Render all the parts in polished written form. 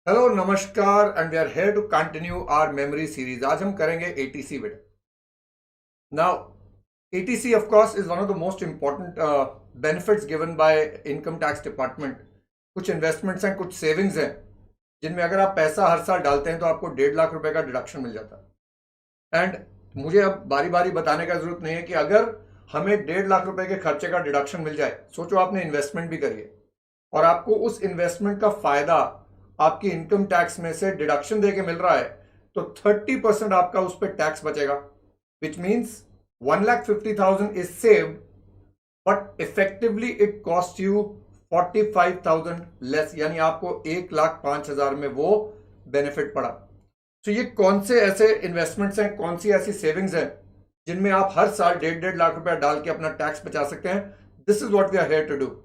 Hello नमस्कार and we are here to continue our memory series. आज हम करेंगे एटीसी बेटा। Now eighty C of course is one of the most important benefits given by income tax department. कुछ investments हैं, कुछ savings हैं जिनमें अगर आप पैसा हर साल डालते हैं तो आपको 1.5 लाख रुपए का डिडक्शन मिल जाता है। एंड मुझे अब बारी बारी बताने का जरूरत नहीं है कि अगर हमें 1.5 लाख रुपए के खर्चे का डिडक्शन मिल जाए, सोचो आपने इन्वेस्टमेंट भी करी है और आपको उस इन्वेस्टमेंट का फायदा आपकी इनकम टैक्स में से डिडक्शन देके मिल रहा है, तो 30% आपका उस पर टैक्स बचेगा, which means 1,50,000 is saved, but effectively it cost you 45,000 less, यानी आपको 1,05,000 में वो बेनिफिट पड़ा। तो ये कौन से ऐसे इन्वेस्टमेंट्स हैं, कौन सी ऐसी सेविंग्स हैं जिनमें आप हर साल 1.5 लाख रुपया डाल के अपना टैक्स बचा सकते हैं? This is what we are here to do.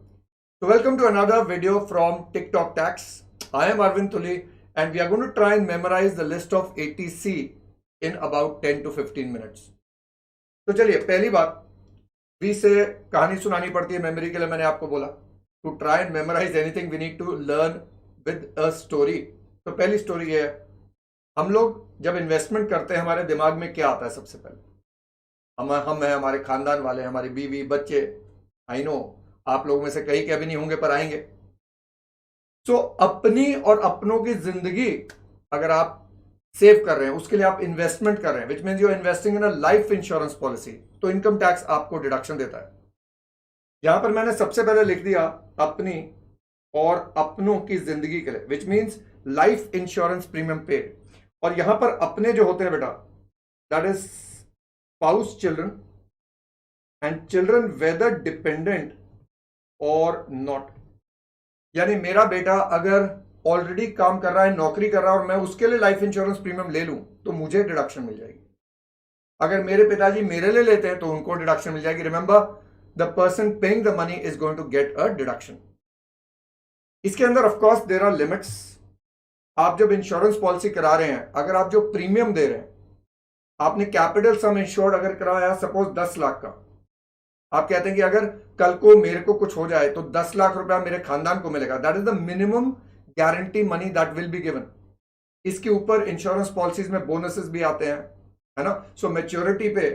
So welcome to another video from TikTok Tax. I am Arvind Tuli and we are going to try and memorize the list of ATC in about 10 to 15 minutes. तो चलिए, पहली बात, we से कहानी सुनानी पड़ती है memory के लिए। मैंने आपको बोला to try and memorise anything we need to learn with a story. तो पहली स्टोरी ये है, हम लोग जब इन्वेस्टमेंट करते हैं हमारे दिमाग में क्या आता है? सबसे पहले हम हैं, हमारे खानदान वाले, हमारी बीवी बच्चे। आई नो आप लोगों में से कई के अभी नहीं होंगे पर आएंगे। सो अपनी और अपनों की जिंदगी अगर आप सेव कर रहे हैं, उसके लिए आप इन्वेस्टमेंट कर रहे हैं, which means you are investing in a life insurance policy, तो इनकम टैक्स आपको डिडक्शन देता है। यहां पर मैंने सबसे पहले लिख दिया अपनी और अपनों की जिंदगी के लिए, which means life insurance premium paid. और यहां पर अपने जो होते हैं बेटा, that is spouse, children and children whether dependent और नॉट। यानी मेरा बेटा अगर ऑलरेडी काम कर रहा है, नौकरी कर रहा है और मैं उसके लिए लाइफ इंश्योरेंस प्रीमियम ले लूं तो मुझे डिडक्शन मिल जाएगी। अगर मेरे पिताजी मेरे लिए लेते हैं तो उनको डिडक्शन मिल जाएगी। Remember, the person paying the money is going to get a deduction. इसके अंदर of course there are limits. आप जब इंश्योरेंस पॉलिसी करा रहे हैं, अगर आप जो प्रीमियम दे रहे हैं, आपने कैपिटल सम इंश्योर्ड अगर कराया सपोज 10 लाख का, आप कहते हैं कि अगर कल को मेरे को कुछ हो जाए तो 10 लाख रुपया मेरे खानदान को मिलेगा, that is the minimum guarantee money that will be given. इसके ऊपर इंश्योरेंस पॉलिसीज में बोनसेस भी आते हैं, है ना। सो मैच्योरिटी पे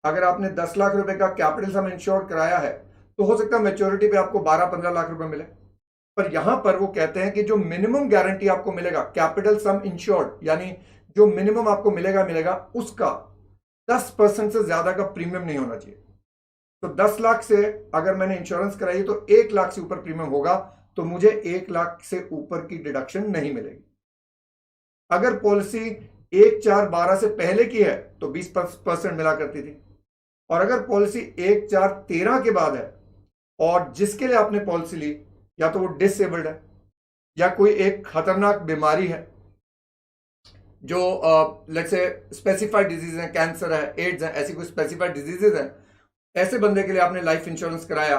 अगर आपने 10 लाख रुपए का कैपिटल सम इंश्योर कराया है तो हो सकता है मैच्योरिटी पे आपको 12-15 लाख रुपए मिले। पर यहां पर वो कहते हैं कि जो मिनिमम गारंटी आपको मिलेगा कैपिटल सम इंश्योर्ड, यानी जो मिनिमम आपको मिलेगा उसका 10% से ज्यादा का प्रीमियम नहीं होना चाहिए। तो 10 लाख से अगर मैंने इंश्योरेंस कराई तो 1 लाख से ऊपर प्रीमियम होगा, तो मुझे 1 लाख से ऊपर की डिडक्शन नहीं मिलेगी। अगर पॉलिसी 1/4/12 से पहले की है तो 20% मिला करती थी, और अगर पॉलिसी 1/4/13 के बाद है और जिसके लिए आपने पॉलिसी ली या तो वो डिसेबल्ड है या कोई एक खतरनाक बीमारी है जो लेट्स से स्पेसिफाइड डिजीज है, कैंसर है, एड्स है, ऐसी कोई स्पेसिफाइड डिजीजेज है, ऐसे बंदे के लिए आपने लाइफ इंश्योरेंस कराया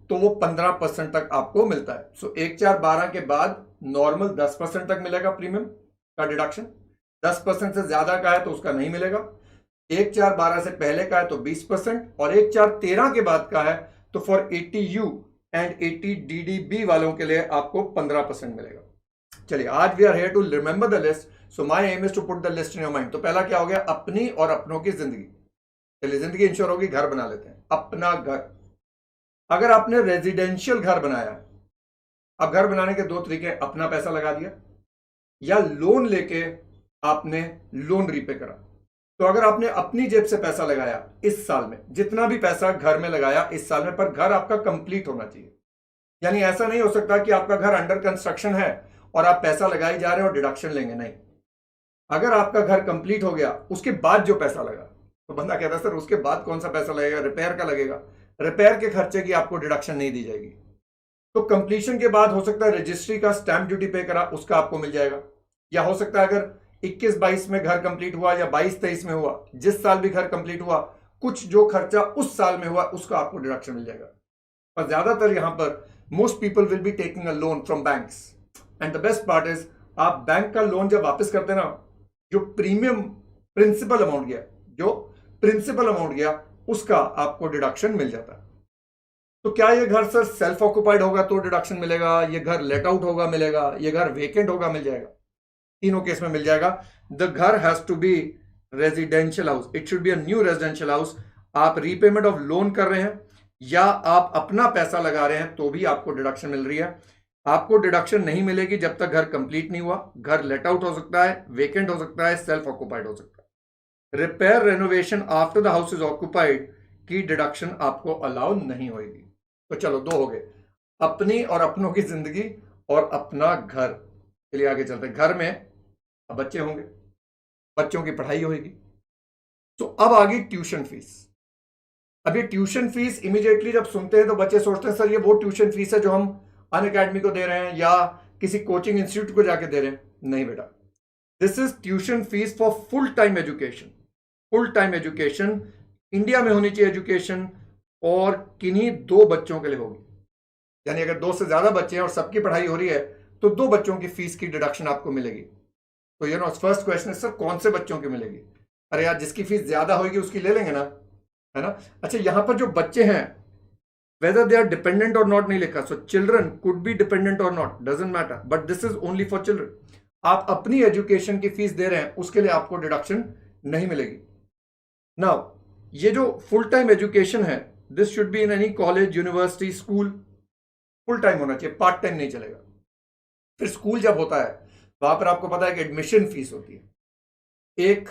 तो वो 15% तक आपको मिलता है। सो 1/4/12 के बाद नॉर्मल 10% तक मिलेगा प्रीमियम का डिडक्शन। 10% से ज्यादा का है तो उसका नहीं मिलेगा। 1/4/12 से पहले का है तो 20%, और 1/4/13 के बाद का है तो फॉर 80U एंड 80DDB वालों के लिए आपको 15% मिलेगा। चलिए, आज we are here to remember the list, so my aim is to put the list in your mind. तो पहला क्या हो गया? अपनी और अपनों की जिंदगी। चलिए, जिंदगी इंश्योर होगी, घर बना लेते हैं। अपना घर, अगर आपने रेजिडेंशियल घर बनाया है, अब घर बनाने के दो तरीके, अपना पैसा लगा दिया या लोन लेके आपने लोन रीपे करा। तो अगर आपने अपनी जेब से पैसा लगाया इस साल में, जितना भी पैसा घर में लगाया इस साल में, पर घर आपका कंप्लीट होना चाहिए। यानी ऐसा नहीं हो सकता कि आपका घर अंडर कंस्ट्रक्शन है और आप पैसा लगाए जा रहे हो और डिडक्शन लेंगे, नहीं। अगर आपका घर कंप्लीट हो गया उसके बाद जो पैसा लगा, तो बंदा कहता है सर उसके बाद कौन सा पैसा लगेगा? रिपेयर का लगेगा। रिपेयर के खर्चे की आपको डिडक्शन नहीं दी जाएगी। तो कंप्लीशन के बाद हो सकता है रजिस्ट्री का स्टैंप ड्यूटी पे करा, उसका आपको मिल जाएगा। या हो सकता है अगर 21-22 में घर कंप्लीट हुआ या 22-23 में हुआ, जिस साल भी घर कंप्लीट हुआ, कुछ जो खर्चा उस साल में हुआ उसका आपको डिडक्शन मिल जाएगा। पर ज्यादातर यहां पर most people will be taking a loan from banks, and the best part is आप बैंक का लोन जब वापस करते ना, जो प्रीमियम प्रिंसिपल अमाउंट गया, जो प्रिंसिपल अमाउंट गया, उसका आपको डिडक्शन मिल जाता है। तो क्या ये घर सर सेल्फ ऑक्युपाइड होगा तो डिडक्शन मिलेगा, ये घर लेट आउट होगा मिलेगा, ये घर वेकेंट होगा मिल जाएगा? तीनों केस में मिल जाएगा। द घर has to be residential house, it should be a new residential house. आप रीपेमेंट ऑफ लोन कर रहे हैं या आप अपना पैसा लगा रहे हैं तो भी आपको डिडक्शन मिल रही है। आपको डिडक्शन नहीं मिलेगी जब तक घर कंप्लीट नहीं हुआ। घर लेट आउट हो सकता है, वेकेंट हो सकता है, सेल्फ ऑक्युपाइड हो सकता है। Repair renovation after the house is occupied की डिडक्शन आपको अलाउ नहीं होगी। तो चलो दो हो गए, अपनी और अपनों की जिंदगी और अपना घर। चलिए आगे चलते हैं। घर में अब बच्चे होंगे, बच्चों की पढ़ाई होगी। तो अब आ गई ट्यूशन फीस। अब ये ट्यूशन फीस इमीडिएटली जब सुनते हैं तो बच्चे सोचते हैं सर ये वो ट्यूशन फीस है जो हम अन अकेडमी को दे रहे हैं या किसी कोचिंग इंस्टीट्यूट को जाके दे रहे हैं। नहीं बेटा, this is tuition fees for full time education. Full time education India में होनी चाहिए एजुकेशन, और किन्हीं दो बच्चों के लिए होगी। यानी अगर दो से ज्यादा बच्चे हैं और सबकी पढ़ाई हो रही है तो दो बच्चों की फीस की डिडक्शन आपको मिलेगी। तो यू नो फर्स्ट क्वेश्चन है सर कौन से बच्चों की मिलेगी? अरे यार जिसकी फीस ज्यादा होगी उसकी ले लेंगे ना, है ना। अच्छा यहां पर जो बच्चे हैं whether they are dependent or not नहीं लिखा, so children could be dependent or not doesn't matter, but this is only for children। आप अपनी एजुकेशन की फीस दे रहे हैं उसके लिए आपको डिडक्शन नहीं मिलेगी। नाउ ये जो फुल टाइम एजुकेशन है, this should be in any college, university, school, full time होना चाहिए, पार्ट टाइम नहीं चलेगा। फिर स्कूल जब होता है वहां पर आपको पता है कि एडमिशन फीस होती है, एक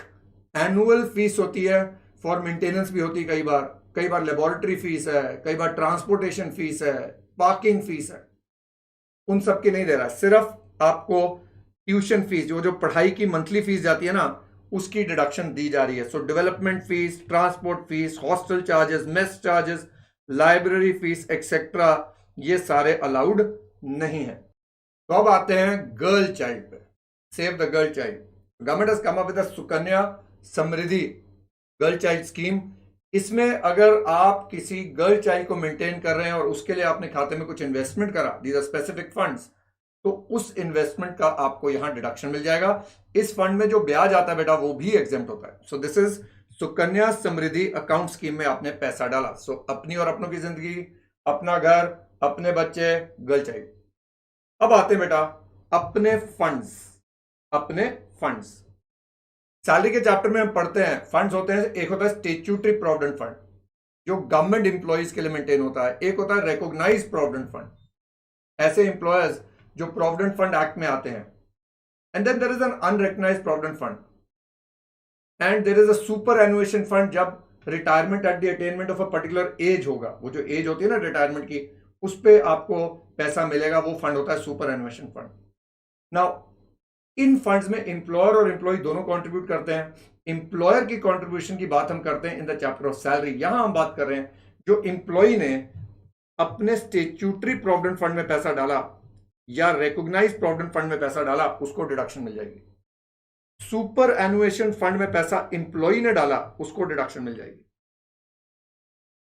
एनुअल फीस होती है, फॉर मेंटेनेंस भी होती है, कई बार लेबोरेटरी फीस है, कई बार ट्रांसपोर्टेशन फीस है, पार्किंग फीस है। उन सब की नहीं दे रहा, सिर्फ आपको ट्यूशन फीस जो पढ़ाई की मंथली फीस जाती है ना उसकी डिडक्शन दी जा रही है। सो development fees, transport fees, hostel charges, mess charges, library fees etcetera, ये सारे अलाउड नहीं है। तो अब आते हैं गर्ल चाइल्ड पे। Save the girl child. Government has come up with Sukanya Samriddhi girl child scheme. इसमें अगर आप किसी गर्ल चाइल्ड को मेंटेन कर रहे हैं और उसके लिए आपने खाते में कुछ इन्वेस्टमेंट करा, दीज आर स्पेसिफिक फंड्स, तो उस इन्वेस्टमेंट का आपको यहां डिडक्शन मिल जाएगा। इस फंड में जो ब्याज आता है बेटा वो भी एग्जेम्प्ट होता है। सो this is Sukanya Samriddhi account scheme में आपने पैसा डाला। सो अपनी और अपनों की जिंदगी, अपना घर, अपने बच्चे, गर्ल चाइल्ड। अब आते हैं बेटा अपने फंड्स। अपने फंड्स सैलरी के चैप्टर में हम पढ़ते हैं फंड्स होते हैं, एक होता है स्टेट्यूटरी प्रोविडेंट फंड जो गवर्नमेंट इंप्लॉइज के लिए मेंटेन होता है, एक होता है रिकॉग्नाइज्ड प्रोविडेंट फंड, ऐसे इंप्लॉयर्स जो प्रोविडेंट फंड एक्ट में आते हैं, and then there is an unrecognised provident fund, and there is a superannuation fund जब retirement at the attainment of a particular age होगा, वो जो एज होती है ना रिटायरमेंट की, उस पे आपको पैसा मिलेगा, वो फंड होता है superannuation fund. Now in funds में एम्प्लॉयर और एम्प्लॉय दोनों कंट्रीब्यूट करते हैं। एम्प्लॉयर की कंट्रीब्यूशन की बात हम करते हैं in the chapter of salary. यहां हम बात कर रहे हैं जो एम्प्लॉय ने अपने स्टेट्यूटरी प्रोविडेंट फंड में पैसा डाला या रिकॉग्नाइज्ड प्रोविडेंट फंड में पैसा डाला, उसको डिडक्शन मिल जाएगी। सुपर एनुएशन फंड में पैसा एम्प्लॉय ने डाला, उसको डिडक्शन मिल जाएगी।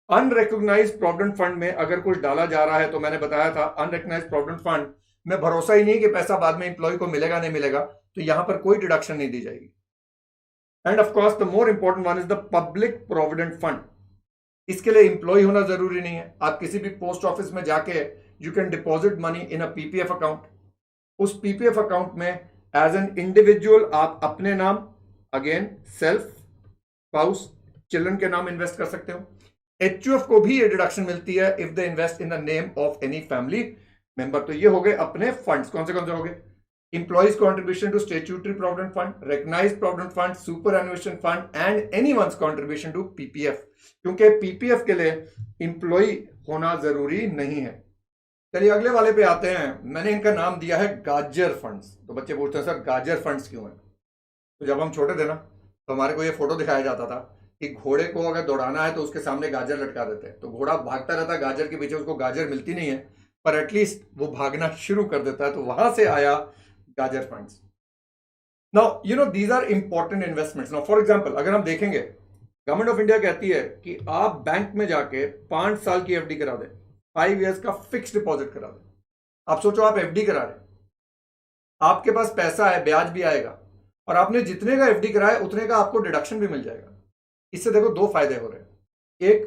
अनरिकॉग्नाइज्ड प्रोविडेंट फंड में अगर कुछ डाला जा रहा है, तो मैंने बताया था अनरिकॉग्नाइज्ड प्रोविडेंट फंड में भरोसा ही नहीं कि पैसा बाद में एम्प्लॉय को मिलेगा नहीं मिलेगा, तो यहां पर कोई डिडक्शन नहीं दी जाएगी। End of course the more important one is the public provident fund. इसके लिए एम्प्लॉय होना जरूरी नहीं है, आप किसी भी पोस्ट ऑफिस में जाके you can deposit money in a PPF account. उस पीपीएफ अकाउंट में एज एन इंडिविजुअल आप अपने नाम, अगेन सेल्फ, स्पाउस, चिल्ड्रन के नाम इन्वेस्ट कर सकते हो। एचयूएफ को भी ये डिडक्शन मिलती है if they invest in the name of any family member. तो ये हो गए अपने फंड्स। कौन से हो गए? Employees contribution to statutory provident fund, recognised provident fund, superannuation fund and anyone's contribution to PPF, क्योंकि पीपीएफ के लिए एम्प्लॉय होना जरूरी नहीं है। चलिए अगले वाले पे आते हैं। मैंने इनका नाम दिया है गाजर फंड्स। तो बच्चे पूछते हैं सर गाजर फंड्स क्यों है? तो जब हम छोटे थे ना तो हमारे को ये फोटो दिखाया जाता था कि घोड़े को अगर दौड़ाना है तो उसके सामने गाजर लटका देते हैं, तो घोड़ा भागता रहता है गाजर के पीछे, उसको गाजर मिलती नहीं है पर एटलीस्ट वो भागना शुरू कर देता है, तो वहां से आया गाजर funds. Now you know these are important investments. Now for example अगर हम देखेंगे, गवर्नमेंट ऑफ इंडिया कहती है कि आप बैंक में जाके 5 साल की एफडी करा दें, 5 इयर्स का फिक्स डिपॉजिट करा दें। आप सोचो आप एफडी करा रहे, आपके पास पैसा है, ब्याज भी आएगा, और आपने जितने का एफडी कराया उतने का आपको डिडक्शन भी मिल जाएगा। इससे देखो दो फायदे हो रहे हैं। एक,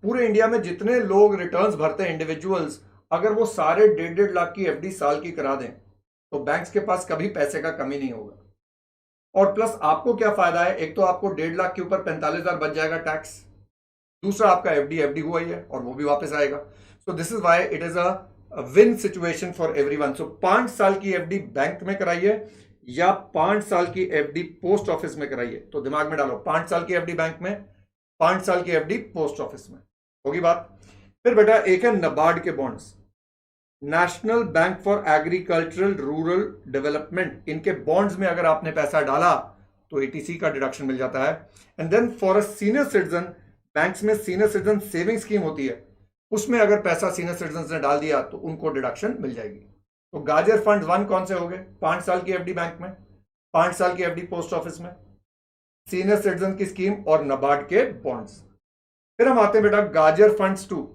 पूरे इंडिया में जितने लोग रिटर्न्स भरते हैं इंडिविजुअल्स, अगर वो सारे 1.5 लाख की एफडी साल की करा दें तो बैंक्स के पास कभी पैसे का कमी नहीं होगा। और प्लस आपको क्या फायदा है, एक तो आपको 1.5 लाख के ऊपर 45,000 बच जाएगा टैक्स, दूसरा आपका एफडी हुआ ही है और वो भी वापस आएगा। So this is why it is a win situation for everyone. So 5 साल की एफडी बैंक में कराइए या 5 साल की एफडी पोस्ट ऑफिस में कराइए, तो दिमाग में डालो 5 साल की एफडी बैंक में, 5 साल की एफडी पोस्ट ऑफिस में, होगी बात। फिर बेटा एक है नाबार्ड के bonds, national bank for agricultural rural development, इनके बॉन्ड्स में अगर आपने पैसा डाला तो एटीसी का डिडक्शन मिल जाता है। And then for a senior citizen, banks में सीनियर सिटीजन सेविंग स्कीम होती है, उसमें अगर पैसा सीनियर सिटीजन ने डाल दिया तो उनको डिडक्शन मिल जाएगी। तो गाजर फंड 1 कौन से हो गए, 5 साल की एफडी बैंक में, 5 साल की एफडी पोस्ट ऑफिस में, सीनियर सिटीजन की स्कीम और नाबार्ड के बॉन्ड्स। फिर हम आते हैं बेटा गाजर फंड्स 2,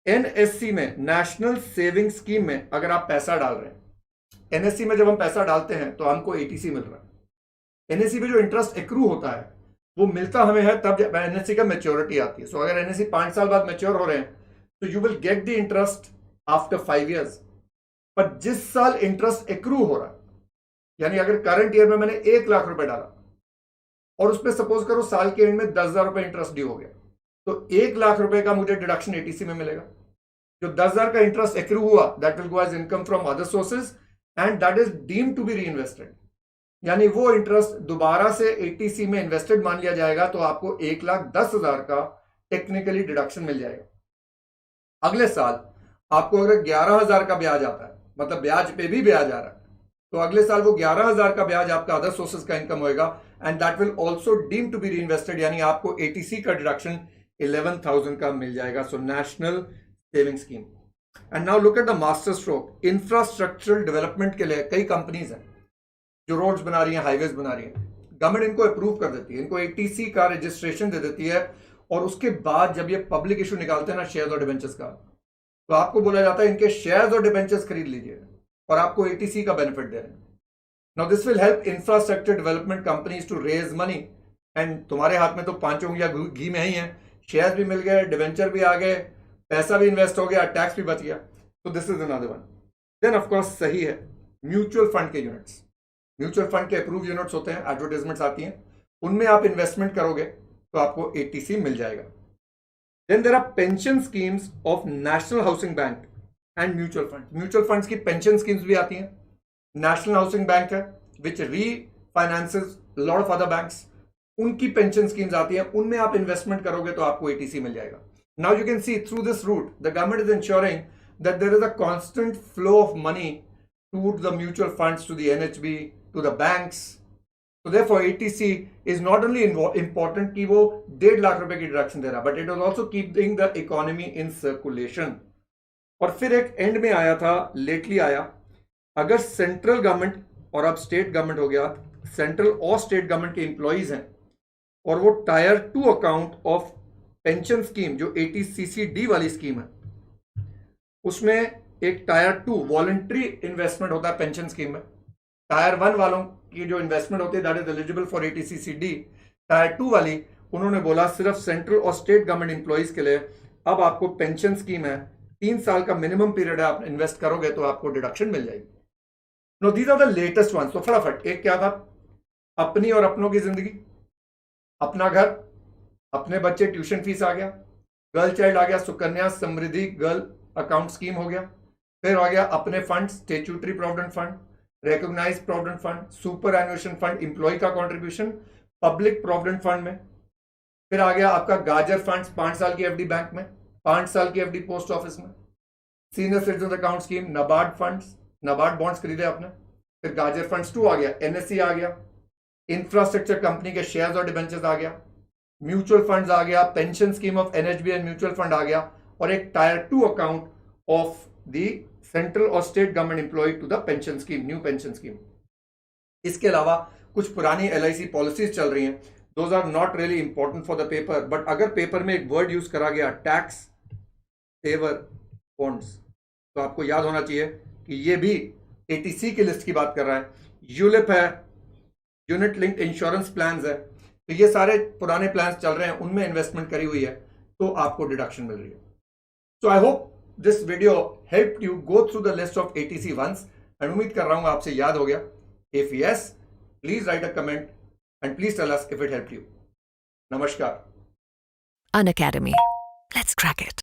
एनएससी में, नेशनल सेविंग स्कीम में अगर आप पैसा डाल रहे हैं, एनएससी में जब हम पैसा डालते हैं तो हमको एटीसी मिल रहा है। एनएससी में जो इंटरेस्ट एक्रू होता है वो मिलता हमें है तब जब एनएससी का मैच्योरिटी आती है। सो अगर एनएससी 5 साल बाद मैच्योर हो रहे हैं तो you will get the interest after 5 years। पर जिस साल इंटरेस्ट एक्रू हो रहा है, यानी अगर करंट ईयर में मैंने 1 लाख रुपए डाला और उसमें सपोज करो साल के एंड में 10,000 रुपए इंटरेस्ट ड्यू हो गया, तो 1 लाख रुपए का मुझे डिडक्शन एटीसी में मिलेगा। जो 10,000 का इंटरेस्ट एक्रू हुआ that will go as income from other sources and that is deemed to be reinvested, यानी वो इंटरेस्ट दोबारा से एटीसी में इन्वेस्टेड मान लिया जाएगा, तो आपको 1,10,000 का टेक्निकली डिडक्शन मिल जाएगा। अगले साल आपको अगर 11,000 का ब्याज आता है, मतलब ब्याज पे भी ब्याज आ रहा है, तो अगले साल वो 11,000 का ब्याज आपका अदर सोर्सेज का इनकम होएगा and that will also deem to be reinvested, यानी आपको एटीसी का डिडक्शन 11,000 का मिल जाएगा। So national saving scheme. And now look at the master stroke, infrastructural development के लिए कई कंपनीज हैं जो रोड्स बना रही हैं, हाईवेज बना रही हैं, गवर्नमेंट इनको अप्रूव कर देती है, इनको एटीसी का रजिस्ट्रेशन दे देती है, और उसके बाद जब ये पब्लिक इशू निकालते हैं ना शेयर्स और डिबेंचर्स का, तो आपको बोला जाता है इनके शेयर्स और डिबेंचर्स खरीद लीजिए और आपको एटीसी का बेनिफिट दे रहे हैं। Now this will help infrastructure development companies to raise money, and तुम्हारे हाथ में तो 5 उंगलियां घी में ही हैं, शेयर्स भी मिल गए, डिबेंचर भी आ गए, पैसा भी इन्वेस्ट हो गया, टैक्स भी बच गया। तो this is another one. Then of course सही है म्यूचुअल फंड के यूनिट्स, म्यूचुअल फंड के अप्रूव यूनिट्स होते हैं, एडवर्टाइजमेंट्स आती हैं, उनमें आप इन्वेस्टमेंट करोगे तो आपको एटीसी मिल जाएगा। Then there are pension schemes of national housing bank and mutual fund, mutual funds की पेंशन स्कीम्स भी आती हैं। नेशनल हाउसिंग बैंक है which refinances lot of other banks, उनकी पेंशन स्कीम्स आती हैं, उनमें आप इन्वेस्टमेंट करोगे तो आपको एटीसी मिल जाएगा। Now you can see through this route the government is insuring that there is a constant flow of money to the mutual funds, to the NHB, to the banks. So therefore ATC is not only important कि वो 1.5 लाख रुपए की deduction दे रहा, but it was also keeping the economy in circulation। और फिर एक and में आया था, लेटली आया, अगर सेंट्रल गवर्नमेंट और अब स्टेट गवर्नमेंट हो गया, सेंट्रल और स्टेट गवर्नमेंट के एम्प्लॉइज हैं और वो tyre 2 account of pension scheme जो ATCCD वाली स्कीम है, उसमें एक टायर 2 वॉलंटरी इन्वेस्टमेंट होता है पेंशन स्कीम में। टायर 1 वालों की जो इन्वेस्टमेंट होती है that is eligible for ATCCD, tyre 2 वाली उन्होंने बोला सिर्फ सेंट्रल और स्टेट गवर्नमेंट एम्प्लॉइज के लिए। अब आपको पेंशन स्कीम है, 3 साल का मिनिमम पीरियड है, आप इन्वेस्ट करोगे तो आपको डिडक्शन मिल जाएगी। No these are the latest ones. तो फटाफट, एक क्या था, अपनी और अपनों की जिंदगी, अपना घर, अपने बच्चे ट्यूशन फीस आ गया, गर्ल चाइल्ड आ गया, Sukanya Samriddhi girl account scheme हो गया, फिर आ गया अपने fund, statutory provident fund, recognise provident fund, superannuation fund, employee का कंट्रीब्यूशन पब्लिक प्रोविडेंट फंड में, फिर आ गया आपका गाजर फंड्स 5 साल की एफडी बैंक में, 5 साल की एफडी पोस्ट ऑफिस में, senior citizen account scheme, NABARD funds, NABARD bonds खरीदे आपने, फिर गाजर फंड्स 2 आ गया, एनएससी आ गया, इंफ्रास्ट्रक्चर कंपनी के शेयर्स और डिबेंचर्स आ गया, म्यूचुअल फंड्स आ गया, pension scheme of NHB and mutual fund आ गया, और एक tier 2 account of the central और state government employee to the pension scheme, new pension scheme. इसके अलावा कुछ पुरानी LIC पॉलिसीज चल रही हैं, those are not really important for the paper, but अगर पेपर में एक वर्ड यूज करा गया टैक्स सेवर बॉन्ड्स, तो आपको याद होना चाहिए कि ये भी ATC की लिस्ट की बात कर रहा है। यूलिप है, यूनिट लिंक्ड इंश्योरेंस प्लान्स है, तो ये सारे पुराने प्लान्स चल रहे हैं, उनमें इन्वेस्टमेंट करी हुई है तो आपको डिडक्शन मिल रही है। So I hope this video helped you go through the list of ATC ones and उम्मीद कर रहा हूं आपसे याद हो गया. If yes, please write a comment and please tell us if it help you. नमस्कार. Unacademy. Let's crack it.